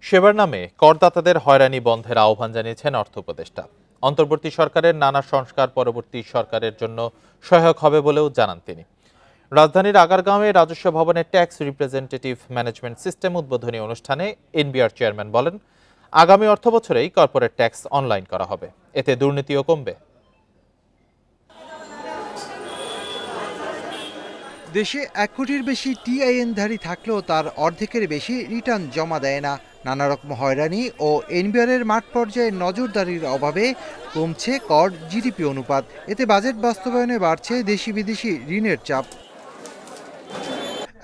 সেবার নামে করদাতাদের হয়রানি বন্ধের আহ্বান জানিয়েছেন অর্থ উপদেষ্টা। অন্তর্বর্তী সরকারের নানা সংস্কার পরবর্তী সরকারের জন্য সহায়ক হবে বলেও জানান তিনি। রাজধানীর আগারগাঁওয়ে রাজস্ব ভবনের ট্যাক্স রিপ্রেজেন্টেটিভ ম্যানেজমেন্ট সিস্টেম উদ্বোধনী অনুষ্ঠানে এনবিআর চেয়ারম্যান বলেন, আগামী অর্থবছরেই কর্পোরেট ট্যাক্স অনলাইন করা হবে, এতে দুর্নীতিও কমবে। দেশে 1 কোটির বেশি টিআইএনধারী থাকলেও তার অর্ধেকের বেশি রিটার্ন জমা দেয় না। নানা রকম হয়রানি ও এনবিআরের মাঠ পর্যায়ে নজরদারির অভাবে কমছে কর জিডিপি অনুপাত। এতে বাজেট বাস্তবায়নে বাড়ছে দেশি বিদেশি ঋণের চাপ।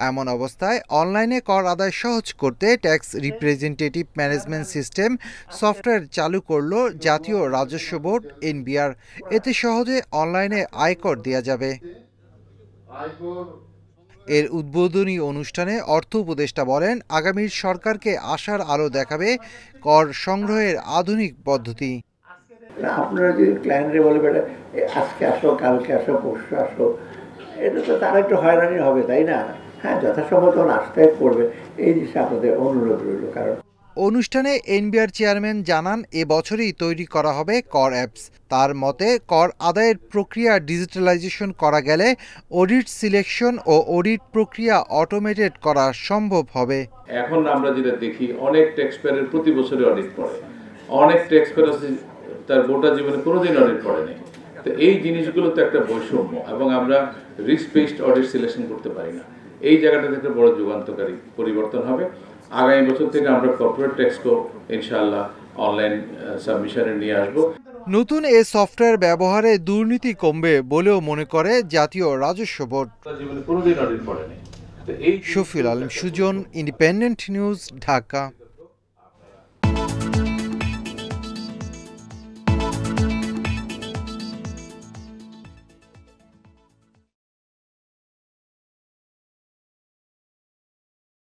এমন অবস্থায় অনলাইনে কর আদায় সহজ করতে tax representative management system software চালু করল জাতীয় রাজস্ব বোর্ড এনবিআর। এতে সহজে অনলাইনে আয়কর দেওয়া যাবে। এর উদ্বোধনী অনুষ্ঠানে অর্থ উপদেষ্টা বলেন, আগামীর সরকারকে আশার আলো দেখাবে কর সংগ্রহের আধুনিক পদ্ধতি। আপনারা যদি ক্লায়েন্টরে বলে বেটা আজকে আসো, কালকে আসো, পরশু আসো, এটা তো তার একটু হয়রানি হবে, তাই না? হ্যাঁ, যথাসম্ভব তখন আসতে করবে, এই জিনিসটা আপনাদের অনুরোধ রইল। কারণ অনুষ্ঠানে এনবিআর চেয়ারম্যান জানান, এবছরই তৈরি করা হবে কর অ্যাপস। তার মতে, কর আদায়ের প্রক্রিয়া ডিজিটালাইজেশন করা গেলে অডিট সিলেকশন ও অডিট প্রক্রিয়া অটোমেটেড করা সম্ভব হবে। এখন আমরা যেটা দেখি, অনেক ট্যাক্স পেয়ারের প্রতি বছরই অডিট পড়ে, অনেক ট্যাক্স পেয়ার তার গোটা জীবনে কোনোদিন অডিট পড়েনি। তো এই জিনিসগুলো তো একটা বৈষম্য, এবং আমরা রিস্ক বেসড অডিট সিলেকশন করতে পারি না। এই জায়গাটাতে একটা বড় যুগান্তকারী পরিবর্তন হবে। আগামী বছর থেকে আমরা কর্পোরেট ট্যাক্সকেও ইনশাআল্লাহ অনলাইন সাবমিশনে নিয়ে আসবো। নতুন এ সফটওয়্যার ব্যবহারে দুর্নীতি কমবে বলেও মনে করে জাতীয় রাজস্ব বোর্ড। জীবনে কোনোদিন অডিট পড়েনি। Shafiul Alam Sujon, Independent News, Dhaka.